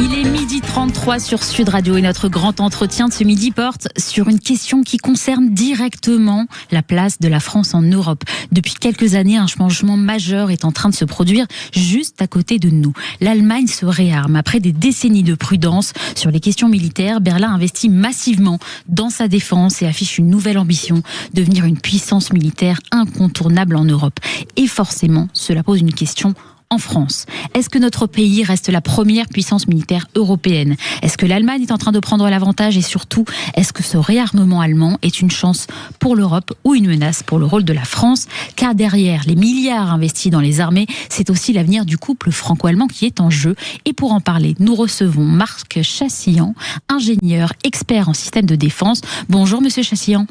Il est 12h33 sur Sud Radio et notre grand entretien de ce midi porte sur une question qui concerne directement la place de la France en Europe. Depuis quelques années, un changement majeur est en train de se produire juste à côté de nous. L'Allemagne se réarme. Après des décennies de prudence sur les questions militaires, Berlin investit massivement dans sa défense et affiche une nouvelle ambition, devenir une puissance militaire incontournable en Europe. Et forcément, cela pose une question en France. Est-ce que notre pays reste la première puissance militaire européenne ? Est-ce que l'Allemagne est en train de prendre l'avantage ? Et surtout, est-ce que ce réarmement allemand est une chance pour l'Europe ou une menace pour le rôle de la France ? Car derrière les milliards investis dans les armées, c'est aussi l'avenir du couple franco-allemand qui est en jeu. Et pour en parler, nous recevons Marc Chassillan, ingénieur, expert en système de défense. Bonjour Monsieur Chassillan.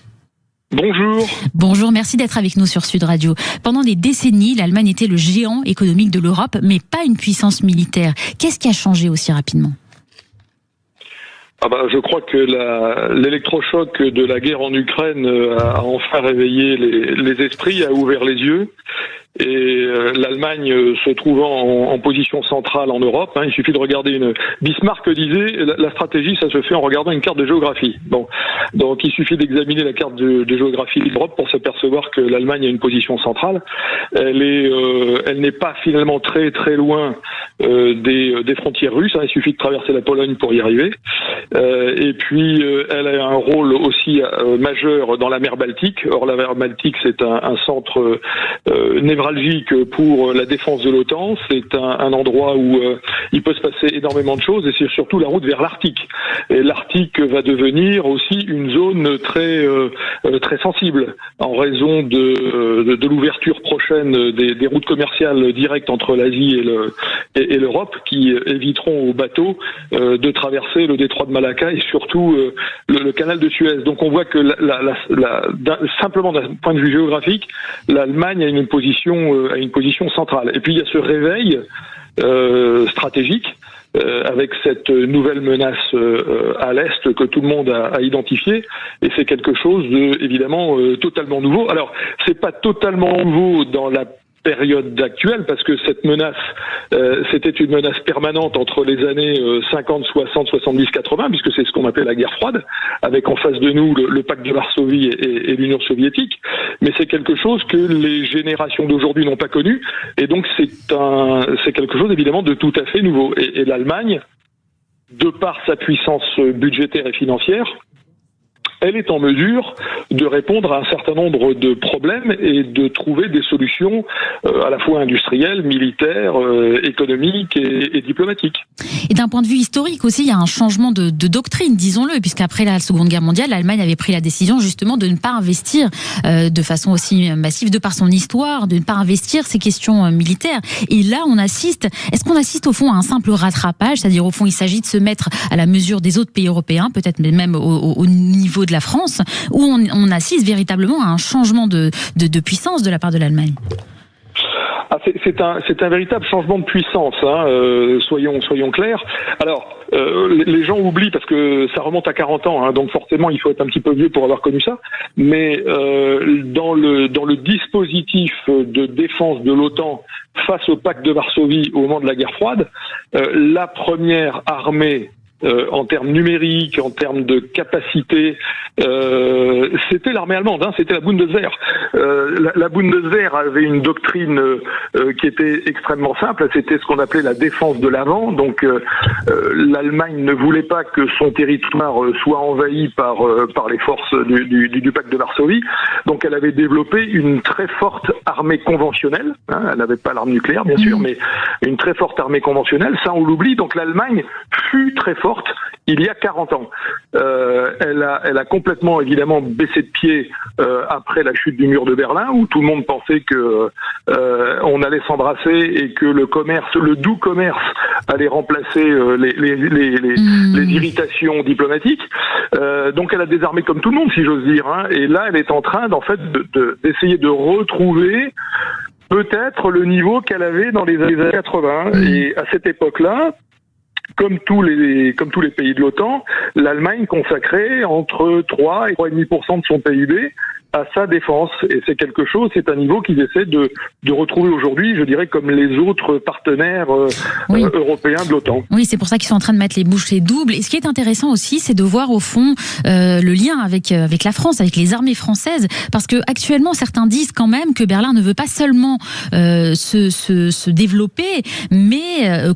Bonjour. Bonjour, merci d'être avec nous sur Sud Radio. Pendant des décennies, l'Allemagne était le géant économique de l'Europe, mais pas une puissance militaire. Qu'est-ce qui a changé aussi rapidement ? Je crois que l'électrochoc de la guerre en Ukraine a enfin réveillé les esprits, a ouvert les yeux. Et l'Allemagne se trouvant en position centrale en Europe, il suffit de regarder Bismarck disait la stratégie ça se fait en regardant une carte de géographie. Donc il suffit d'examiner la carte de géographie de l'Europe pour s'apercevoir que l'Allemagne a une position centrale. Elle n'est pas finalement très très loin des frontières russes. Il suffit de traverser la Pologne pour y arriver. Et puis elle a un rôle aussi majeur dans la mer Baltique. Or la mer Baltique c'est un centre névralgique pour la défense de l'OTAN. C'est un endroit où il peut se passer énormément de choses et c'est surtout la route vers l'Arctique. Et l'Arctique va devenir aussi une zone très très sensible en raison de l'ouverture prochaine des routes commerciales directes entre l'Asie et l'Europe qui éviteront aux bateaux de traverser le détroit de Malacca et surtout le canal de Suez. Donc on voit que simplement d'un point de vue géographique, l'Allemagne a une position centrale. Et puis il y a ce réveil stratégique avec cette nouvelle menace à l'Est que tout le monde a identifiée, et c'est quelque chose de évidemment totalement nouveau. Alors c'est pas totalement nouveau dans la période actuelle, parce que cette menace, c'était une menace permanente entre les années 50, 60, 70, 80, puisque c'est ce qu'on appelle la guerre froide, avec en face de nous le pacte de Varsovie et l'Union soviétique. Mais c'est quelque chose que les générations d'aujourd'hui n'ont pas connu, et donc c'est quelque chose évidemment de tout à fait nouveau. Et l'Allemagne, de par sa puissance budgétaire et financière, elle est en mesure de répondre à un certain nombre de problèmes et de trouver des solutions à la fois industrielles, militaires, économiques et diplomatiques. Et d'un point de vue historique aussi, il y a un changement de doctrine, disons-le, puisqu'après la Seconde Guerre mondiale, l'Allemagne avait pris la décision justement de ne pas investir de façon aussi massive, de par son histoire, de ne pas investir ces questions militaires. Et là, est-ce qu'on assiste au fond à un simple rattrapage, c'est-à-dire au fond, il s'agit de se mettre à la mesure des autres pays européens, peut-être même au niveau de la France, où on assiste véritablement à un changement de puissance de la part de l'Allemagne? C'est un véritable changement de puissance, soyons clairs. Alors, les gens oublient parce que ça remonte à 40 ans, donc forcément il faut être un petit peu vieux pour avoir connu ça, mais dans le dispositif de défense de l'OTAN face au pacte de Varsovie au moment de la guerre froide, la première armée en termes numériques, en termes de capacité, c'était l'armée allemande, c'était la Bundeswehr. La Bundeswehr avait une doctrine qui était extrêmement simple, c'était ce qu'on appelait la défense de l'avant. Donc l'Allemagne ne voulait pas que son territoire soit envahi par les forces du pacte de Varsovie. Donc elle avait développé une très forte armée conventionnelle. Elle n'avait pas l'arme nucléaire bien sûr, mais une très forte armée conventionnelle. Ça on l'oublie. Donc l'Allemagne fut très forte il y a 40 ans. Elle a complètement évidemment baissé de pied après la chute du mur de Berlin, où tout le monde pensait que on allait s'embrasser et que le doux commerce allait remplacer les irritations diplomatiques. Donc elle a désarmé comme tout le monde, si j'ose dire. Et là, elle est en train d'essayer de retrouver peut-être le niveau qu'elle avait dans les années 80. Et à cette époque-là, comme tous les pays de l'OTAN, l'Allemagne consacrait entre 3 et 3,5% de son PIB à sa défense. Et c'est un niveau qu'ils essaient de retrouver aujourd'hui, je dirais, comme les autres partenaires européens de l'OTAN. Oui, c'est pour ça qu'ils sont en train de mettre les bouchées doubles. Et ce qui est intéressant aussi, c'est de voir au fond le lien avec la France, avec les armées françaises, parce que actuellement certains disent quand même que Berlin ne veut pas seulement se développer, mais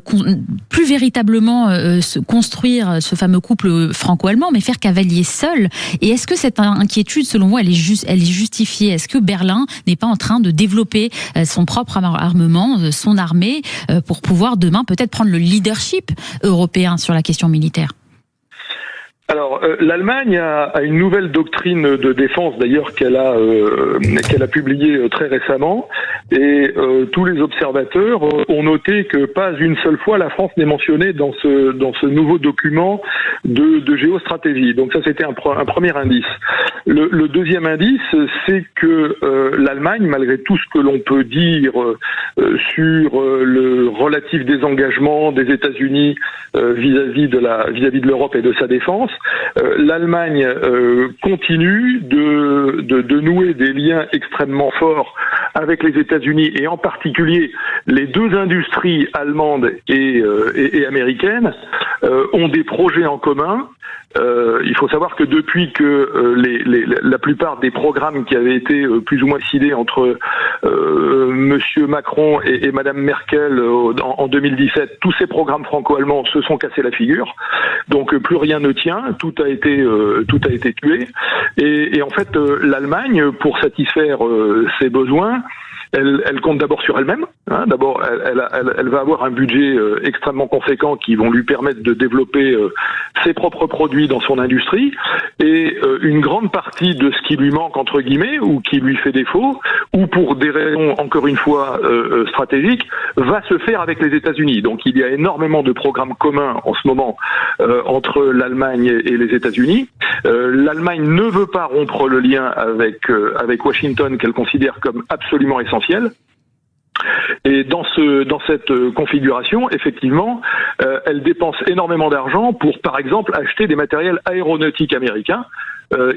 plus véritablement se construire ce fameux couple franco-allemand, mais faire cavalier seul. Et est-ce que cette inquiétude, selon vous, elle est justifiée? Est-ce que Berlin n'est pas en train de développer son propre armement, son armée, pour pouvoir demain peut-être prendre le leadership européen sur la question militaire? Alors, l'Allemagne a une nouvelle doctrine de défense, d'ailleurs, qu'elle a publiée très récemment, et tous les observateurs ont noté que pas une seule fois la France n'est mentionnée dans ce nouveau document de géostratégie. Donc ça, c'était un premier indice. Le deuxième indice, c'est que l'Allemagne, malgré tout ce que l'on peut dire sur le relatif désengagement des États-Unis vis-à-vis de l'Europe et de sa défense, l'Allemagne continue de nouer des liens extrêmement forts avec les États-Unis, et en particulier les deux industries allemandes et américaines ont des projets en commun. Il faut savoir que depuis que la plupart des programmes qui avaient été plus ou moins décidés entre Monsieur Macron et Madame Merkel en 2017, tous ces programmes franco-allemands se sont cassés la figure. Donc plus rien ne tient, tout a été tué. Et en fait, l'Allemagne, pour satisfaire ses besoins, elle compte d'abord sur elle-même. D'abord, elle va avoir un budget extrêmement conséquent qui vont lui permettre de développer ses propres produits dans son industrie. Et une grande partie de ce qui lui manque, entre guillemets, ou qui lui fait défaut, ou pour des raisons, encore une fois, stratégiques, va se faire avec les États-Unis. Donc il y a énormément de programmes communs en ce moment entre l'Allemagne et les États-Unis. L'Allemagne ne veut pas rompre le lien avec Washington, qu'elle considère comme absolument essentiel. Et dans cette configuration, effectivement, elle dépense énormément d'argent pour, par exemple, acheter des matériels aéronautiques américains.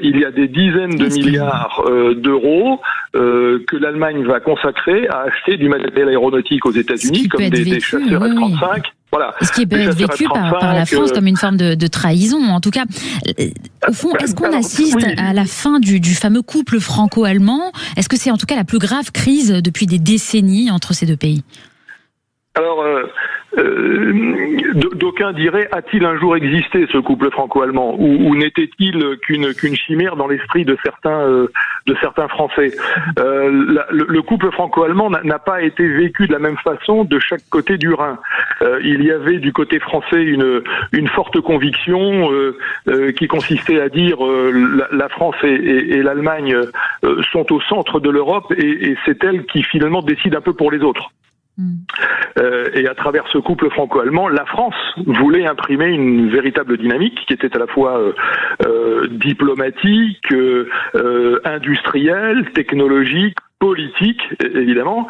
Il y a des dizaines de milliards d'euros que l'Allemagne va consacrer à acheter du matériel aéronautique aux États-Unis, comme des chasseurs F-35. Voilà. Ce qui peut être vécu par la France comme une forme de trahison. En tout cas, au fond, est-ce qu'on assiste à la fin du fameux couple franco-allemand? Est-ce que c'est en tout cas la plus grave crise depuis des décennies entre ces deux pays? Alors, d'aucuns diraient, a-t-il un jour existé ce couple franco-allemand, ou n'était-il qu'une chimère dans l'esprit de certains Français? Le couple franco-allemand n'a pas été vécu de la même façon de chaque côté du Rhin. Il y avait du côté français une forte conviction qui consistait à dire la France et l'Allemagne sont au centre de l'Europe, et c'est elles qui finalement décident un peu pour les autres. Et à travers ce couple franco-allemand, la France voulait imprimer une véritable dynamique qui était à la fois diplomatique, industrielle, technologique, politique, évidemment.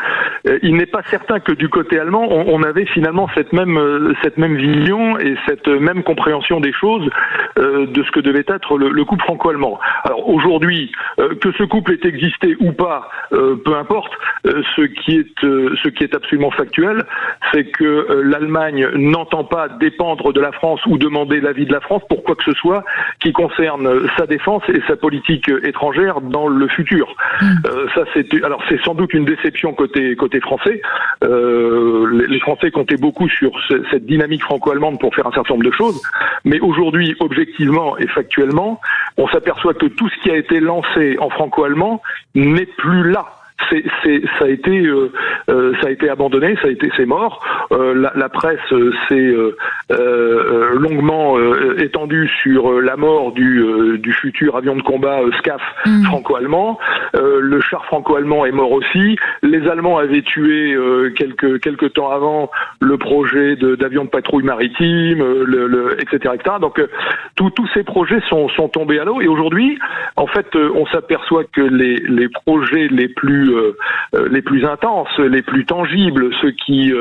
Il n'est pas certain que du côté allemand, on avait finalement cette même vision et cette même compréhension des choses de ce que devait être le couple franco-allemand. Alors aujourd'hui, que ce couple ait existé ou pas, peu importe. Ce qui est absolument factuel, c'est que l'Allemagne n'entend pas dépendre de la France ou demander l'avis de la France pour quoi que ce soit qui concerne sa défense et sa politique étrangère dans le futur. Ça, c'est sans doute une déception côté français. Les Français comptaient beaucoup sur cette dynamique franco-allemande pour faire un certain nombre de choses, mais aujourd'hui, objectivement et factuellement, on s'aperçoit que tout ce qui a été lancé en franco-allemand n'est plus là. Ça a été abandonné, c'est mort. La presse s'est longuement étendue sur la mort du futur avion de combat SCAF franco-allemand. Le char franco-allemand est mort aussi. Les Allemands avaient tué quelques temps avant le projet d'avion de patrouille maritime, etc., etc. Donc tous ces projets sont tombés à l'eau. Et aujourd'hui, en fait, on s'aperçoit que les projets les plus intenses, les plus tangibles, ceux qui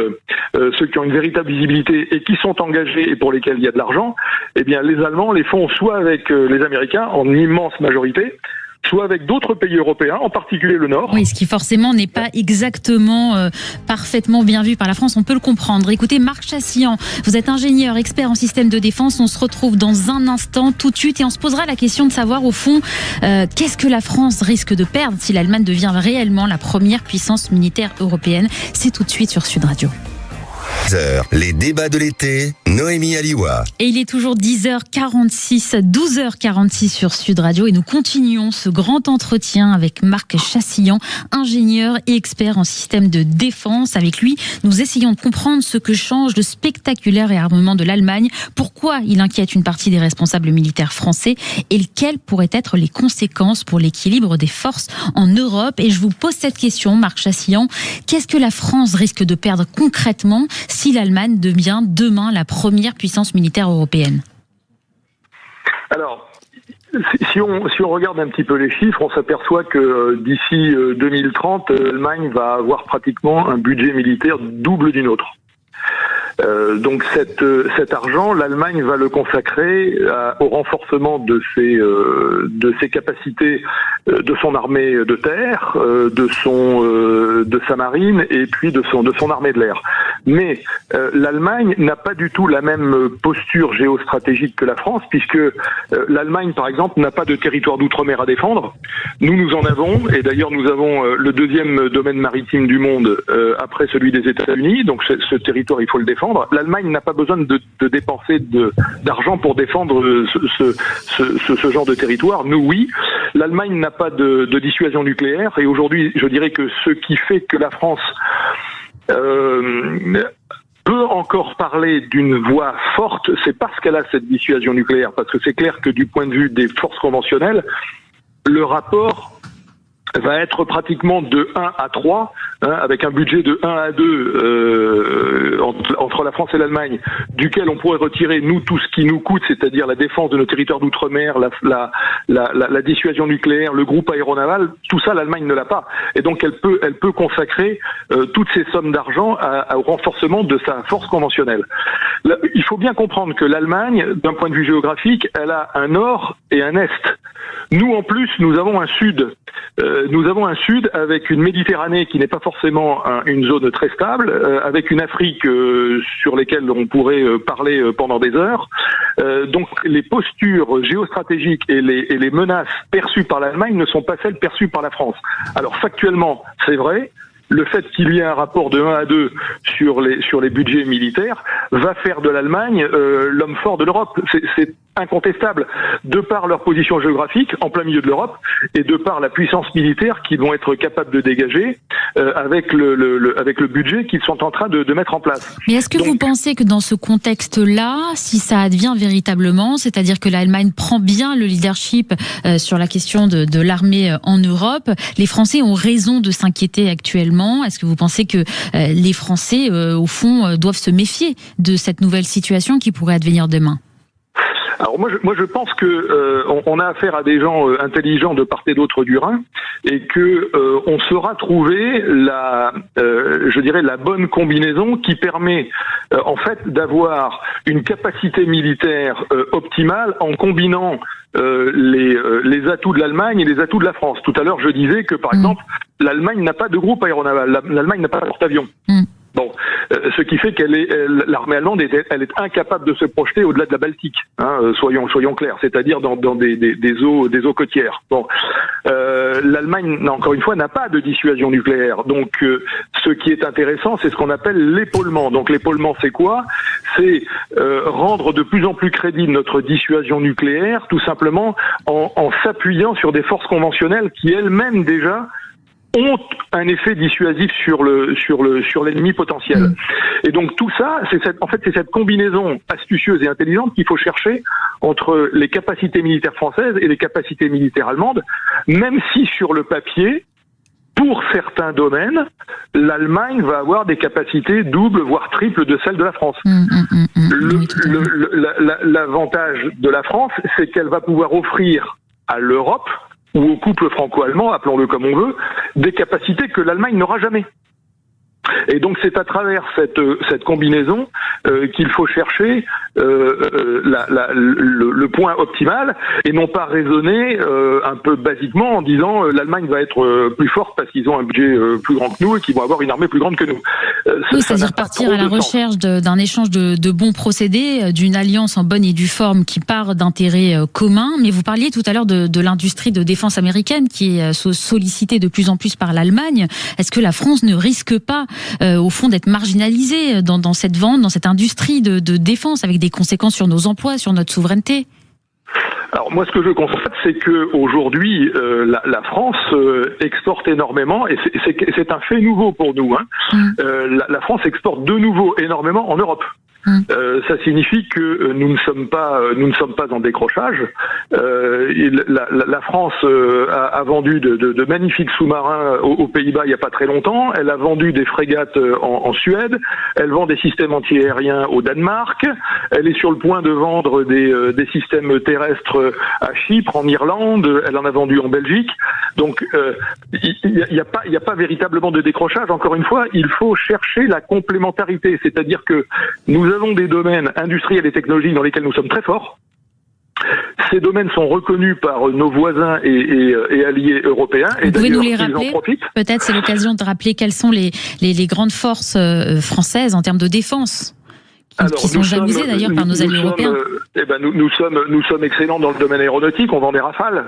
ont une véritable visibilité et qui sont engagés et pour lesquels il y a de l'argent, eh bien les Allemands les font soit avec les Américains en immense majorité, soit avec d'autres pays européens, en particulier le Nord. Oui, ce qui forcément n'est pas exactement parfaitement bien vu par la France, on peut le comprendre. Écoutez, Marc Chassillan, vous êtes ingénieur, expert en système de défense, on se retrouve dans un instant tout de suite et on se posera la question de savoir au fond qu'est-ce que la France risque de perdre si l'Allemagne devient réellement la première puissance militaire européenne. C'est tout de suite sur Sud Radio. Les débats de l'été, Noémie Aliwa. Et il est toujours 10h46, 12h46 sur Sud Radio et nous continuons ce grand entretien avec Marc Chassillan, ingénieur et expert en système de défense. Avec lui, nous essayons de comprendre ce que change le spectaculaire réarmement de l'Allemagne, pourquoi il inquiète une partie des responsables militaires français et quelles pourraient être les conséquences pour l'équilibre des forces en Europe. Et je vous pose cette question, Marc Chassillan, qu'est-ce que la France risque de perdre concrètement si l'Allemagne devient demain la première puissance militaire européenne? Alors, si on regarde un petit peu les chiffres, on s'aperçoit que d'ici 2030, l'Allemagne va avoir pratiquement un budget militaire double du nôtre. Donc cet argent, l'Allemagne va le consacrer au renforcement de ses capacités, de son armée de terre, de sa marine et puis de son armée de l'air. Mais l'Allemagne n'a pas du tout la même posture géostratégique que la France, puisque l'Allemagne, par exemple, n'a pas de territoire d'outre-mer à défendre. Nous en avons, et d'ailleurs nous avons le deuxième domaine maritime du monde après celui des États-Unis. Donc ce territoire, il faut le défendre. L'Allemagne n'a pas besoin de dépenser d'argent pour défendre ce genre de territoire. Nous, oui. L'Allemagne n'a pas de dissuasion nucléaire. Et aujourd'hui, je dirais que ce qui fait que la France peut encore parler d'une voix forte, c'est parce qu'elle a cette dissuasion nucléaire. Parce que c'est clair que du point de vue des forces conventionnelles, le rapport va être pratiquement de 1 à 3, avec un budget de 1 à 2 entre la France et l'Allemagne, duquel on pourrait retirer, nous, tout ce qui nous coûte, c'est-à-dire la défense de nos territoires d'outre-mer, la dissuasion nucléaire, le groupe aéronaval, tout ça, l'Allemagne ne l'a pas. Et donc, elle peut consacrer toutes ces sommes d'argent au renforcement de sa force conventionnelle. Là, il faut bien comprendre que l'Allemagne, d'un point de vue géographique, elle a un nord et un est. Nous, en plus, nous avons un sud. Nous avons un sud avec une Méditerranée qui n'est pas forcément une zone très stable, avec une Afrique sur lesquelles on pourrait parler pendant des heures. Donc les postures géostratégiques et les menaces perçues par l'Allemagne ne sont pas celles perçues par la France. Alors factuellement, c'est vrai. Le fait qu'il y ait un rapport de 1 à 2 sur les budgets militaires va faire de l'Allemagne l'homme fort de l'Europe. C'est incontestable, de par leur position géographique en plein milieu de l'Europe et de par la puissance militaire qu'ils vont être capables de dégager avec le budget qu'ils sont en train de mettre en place. Mais est-ce que vous pensez que dans ce contexte-là, si ça advient véritablement, c'est-à-dire que l'Allemagne prend bien le leadership sur la question de l'armée en Europe, les Français ont raison de s'inquiéter actuellement? Est-ce que vous pensez que les Français, au fond, doivent se méfier de cette nouvelle situation qui pourrait advenir demain? Alors moi je pense que on a affaire à des gens intelligents de part et d'autre du Rhin et que on saura trouver je dirais la bonne combinaison qui permet en fait d'avoir une capacité militaire optimale en combinant les atouts de l'Allemagne et les atouts de la France. Tout à l'heure je disais que par exemple l'Allemagne n'a pas de groupe aéronaval, l'Allemagne n'a pas de porte-avions. Bon, ce qui fait l'armée allemande elle est incapable de se projeter au-delà de la Baltique, soyons clairs, c'est-à-dire dans des eaux côtières. Bon, l'Allemagne encore une fois n'a pas de dissuasion nucléaire. Donc, ce qui est intéressant, c'est ce qu'on appelle l'épaulement. Donc, l'épaulement, c'est quoi? C'est rendre de plus en plus crédible notre dissuasion nucléaire, tout simplement en s'appuyant sur des forces conventionnelles qui elles-mêmes déjà ont un effet dissuasif sur l'ennemi potentiel. Et donc tout ça, c'est cette combinaison astucieuse et intelligente qu'il faut chercher entre les capacités militaires françaises et les capacités militaires allemandes, même si sur le papier, pour certains domaines, l'Allemagne va avoir des capacités doubles, voire triples de celles de la France. L'avantage de la France, c'est qu'elle va pouvoir offrir à l'Europe ou au couple franco-allemand, appelons-le comme on veut, des capacités que l'Allemagne n'aura jamais. Et donc c'est à travers cette combinaison qu'il faut chercher le point optimal et non pas raisonner un peu basiquement en disant l'Allemagne va être plus forte parce qu'ils ont un budget plus grand que nous et qu'ils vont avoir une armée plus grande que nous. Oui, c'est-à-dire partir à la recherche d'un échange de bons procédés, d'une alliance en bonne et due forme qui part d'intérêts communs. Mais vous parliez tout à l'heure de l'industrie de défense américaine qui est sollicitée de plus en plus par l'Allemagne. Est-ce que la France ne risque pas au fond d'être marginalisée dans cette vente, dans cette industrie de défense avec des conséquences sur nos emplois, sur notre souveraineté? Alors moi, ce que je constate, c'est que aujourd'hui, la France exporte énormément, et c'est un fait nouveau pour nous. La France exporte de nouveau énormément en Europe. Ça signifie que nous ne sommes pas en décrochage. La France a vendu de magnifiques sous-marins aux Pays-Bas il n'y a pas très longtemps. Elle a vendu des frégates en Suède. Elle vend des systèmes antiaériens au Danemark. Elle est sur le point de vendre des systèmes terrestres à Chypre, en Irlande. Elle en a vendu en Belgique. Donc il n'y a pas véritablement de décrochage. Encore une fois, il faut chercher la complémentarité, c'est-à-dire que nous avons des domaines industriels et technologiques dans lesquels nous sommes très forts. Ces domaines sont reconnus par nos voisins et alliés européens. Vous pouvez nous les rappeler? Peut-être c'est l'occasion de rappeler quelles sont les grandes forces françaises en termes de défense qui sont jalousées d'ailleurs par nos alliés européens. Nous sommes excellents dans le domaine aéronautique, on vend des Rafales.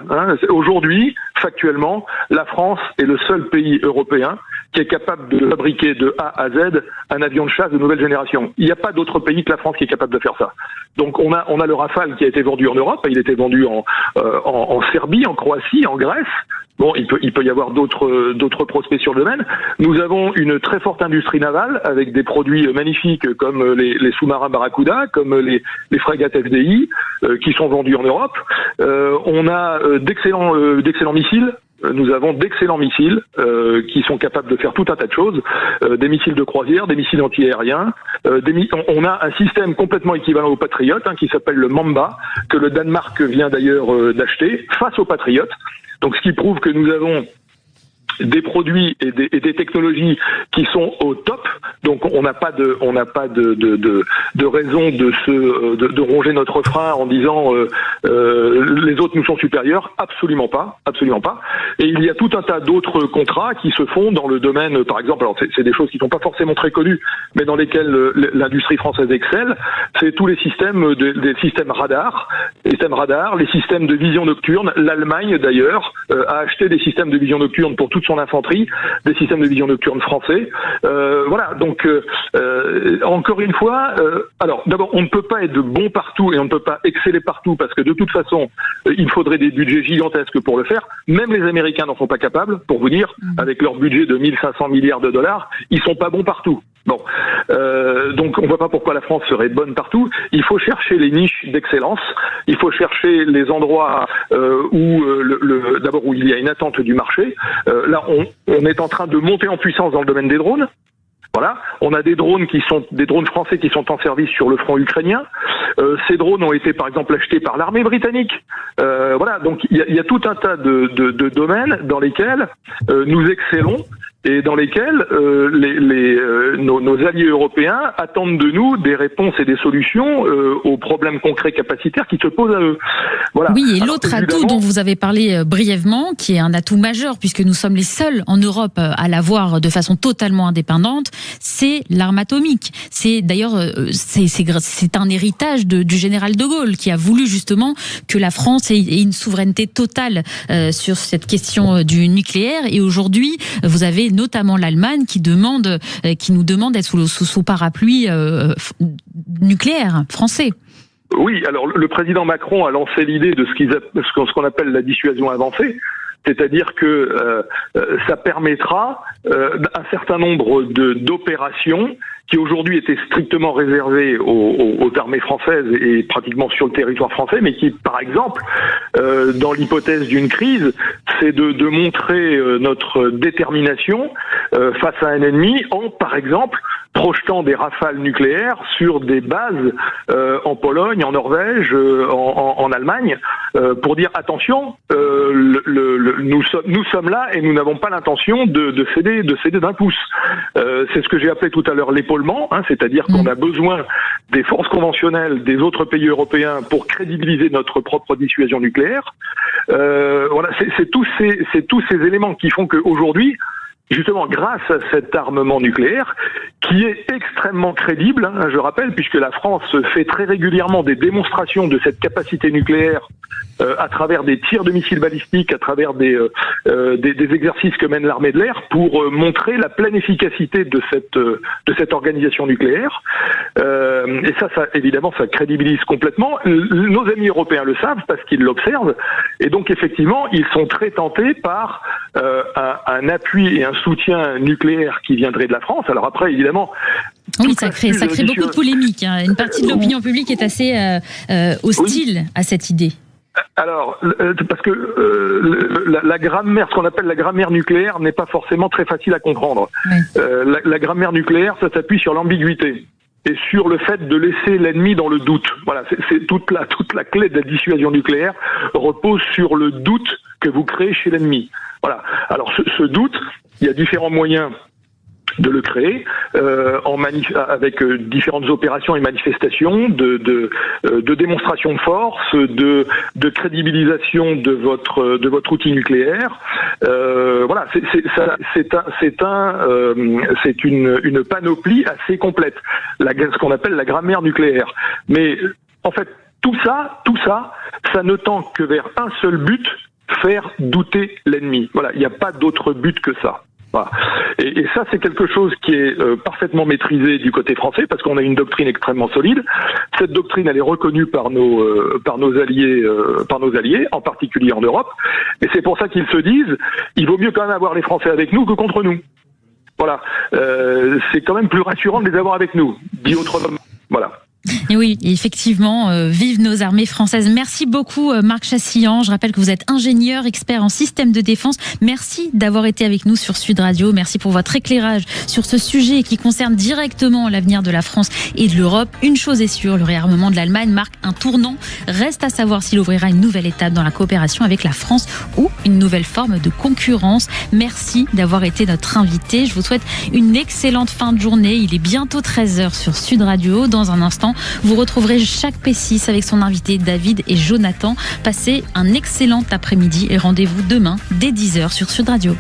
Aujourd'hui, factuellement, la France est le seul pays européen qui est capable de fabriquer de A à Z un avion de chasse de nouvelle génération. Il n'y a pas d'autre pays que la France qui est capable de faire ça. Donc on a le Rafale qui a été vendu en Europe, il était vendu en Serbie, en Croatie, en Grèce. Bon, il peut y avoir d'autres prospects sur le domaine. Nous avons une très forte industrie navale avec des produits magnifiques comme les sous-marins Barracuda, comme les frégates FDI qui sont vendus en Europe. On a d'excellents missiles. Nous avons d'excellents missiles qui sont capables de faire tout un tas de choses, des missiles de croisière, des missiles antiaériens. On a un système complètement équivalent au Patriot qui s'appelle le Mamba, que le Danemark vient d'ailleurs d'acheter face au Patriot. Donc ce qui prouve que nous avons des produits et des technologies qui sont au top. Donc on n'a pas de raison de ronger notre frein en disant les autres nous sont supérieurs. Absolument pas. Et il y a tout un tas d'autres contrats qui se font dans le domaine, par exemple, alors c'est des choses qui sont pas forcément très connues, mais dans lesquelles l'industrie française excelle. C'est tous les systèmes des systèmes radars, les systèmes de vision nocturne. L'Allemagne d'ailleurs a acheté des systèmes de vision nocturne pour toute son infanterie, des systèmes de vision nocturne français. Voilà, donc encore une fois, alors d'abord on ne peut pas être bon partout et on ne peut pas exceller partout parce que de toute façon il faudrait des budgets gigantesques pour le faire. Même les Américains n'en sont pas capables, pour vous dire, avec leur budget de 1500 milliards de dollars, ils sont pas bons partout. Bon, donc on voit pas pourquoi la France serait bonne partout. Il faut chercher les niches d'excellence. Il faut chercher les endroits où d'abord où il y a une attente du marché. Là, on est en train de monter en puissance dans le domaine des drones. Voilà, on a des drones français qui sont en service sur le front ukrainien. Ces drones ont été par exemple achetés par l'armée britannique. Voilà, donc il y a tout un tas de domaines dans lesquels nous excellons et dans lesquels nos alliés européens attendent de nous des réponses et des solutions aux problèmes concrets capacitaires qui se posent à eux. Voilà. Oui, et l'autre atout dont vous avez parlé brièvement, qui est un atout majeur puisque nous sommes les seuls en Europe à l'avoir de façon totalement indépendante, c'est l'arme atomique. C'est d'ailleurs c'est un héritage du général de Gaulle qui a voulu justement que la France ait une souveraineté totale sur cette question du nucléaire. Et aujourd'hui, vous avez notamment l'Allemagne qui nous demande d'être sous parapluie nucléaire français. Oui, alors le président Macron a lancé l'idée de ce qu'on appelle la dissuasion avancée, c'est-à-dire que ça permettra un certain nombre d'opérations qui aujourd'hui étaient strictement réservées aux armées françaises et pratiquement sur le territoire français, mais qui, par exemple, dans l'hypothèse d'une crise, c'est de montrer notre détermination face à un ennemi en, par exemple, projetant des rafales nucléaires sur des bases en Pologne, en Norvège, en Allemagne, pour dire attention, nous sommes là et nous n'avons pas l'intention de céder d'un pouce. C'est ce que j'ai appelé tout à l'heure l'épaulement, c'est-à-dire qu'on a besoin des forces conventionnelles des autres pays européens pour crédibiliser notre propre dissuasion nucléaire. Voilà, c'est tous ces éléments qui font qu'aujourd'hui, justement, grâce à cet armement nucléaire, qui est extrêmement crédible, je rappelle, puisque la France fait très régulièrement des démonstrations de cette capacité nucléaire à travers des tirs de missiles balistiques, à travers des exercices que mène l'armée de l'air pour montrer la pleine efficacité de cette organisation nucléaire. Et ça évidemment, ça crédibilise complètement. Nos amis européens le savent parce qu'ils l'observent. Et donc, effectivement, ils sont très tentés par un appui et un soutien nucléaire qui viendrait de la France. Alors après, évidemment... Oui, ça crée beaucoup de polémiques. Une partie de l'opinion publique est assez hostile à cette idée. Alors, parce que la grammaire, ce qu'on appelle la grammaire nucléaire, n'est pas forcément très facile à comprendre. Oui. La grammaire nucléaire, ça s'appuie sur l'ambiguïté et sur le fait de laisser l'ennemi dans le doute. Voilà, c'est toute la clé de la dissuasion nucléaire repose sur le doute que vous créez chez l'ennemi. Voilà. Alors, ce doute, il y a différents moyens de le créer avec différentes opérations et manifestations de démonstration de force, de crédibilisation de votre outil nucléaire. Voilà, c'est une panoplie assez complète, ce qu'on appelle la grammaire nucléaire. Mais en fait, tout ça ne tend que vers un seul but: faire douter l'ennemi. Voilà, il n'y a pas d'autre but que ça. Voilà. Et ça, c'est quelque chose qui est parfaitement maîtrisé du côté français, parce qu'on a une doctrine extrêmement solide. Cette doctrine, elle est reconnue par nos alliés, en particulier en Europe. Et c'est pour ça qu'ils se disent, il vaut mieux quand même avoir les Français avec nous que contre nous. Voilà. C'est quand même plus rassurant de les avoir avec nous, dit autrement. Voilà. Et oui, effectivement, vive nos armées françaises. Merci beaucoup Marc Chassillan. Je rappelle que vous êtes ingénieur, expert en système de défense. Merci d'avoir été avec nous sur Sud Radio. Merci pour votre éclairage sur ce sujet qui concerne directement l'avenir de la France et de l'Europe. Une chose est sûre, le réarmement de l'Allemagne marque un tournant. Reste à savoir s'il ouvrira une nouvelle étape dans la coopération avec la France ou une nouvelle forme de concurrence. Merci d'avoir été notre invité. Je vous souhaite une excellente fin de journée. Il est bientôt 13h sur Sud Radio. Dans un instant, vous retrouverez Jacques Pessis avec son invité David et Jonathan. Passez un excellent après-midi et rendez-vous demain dès 10h sur Sud Radio.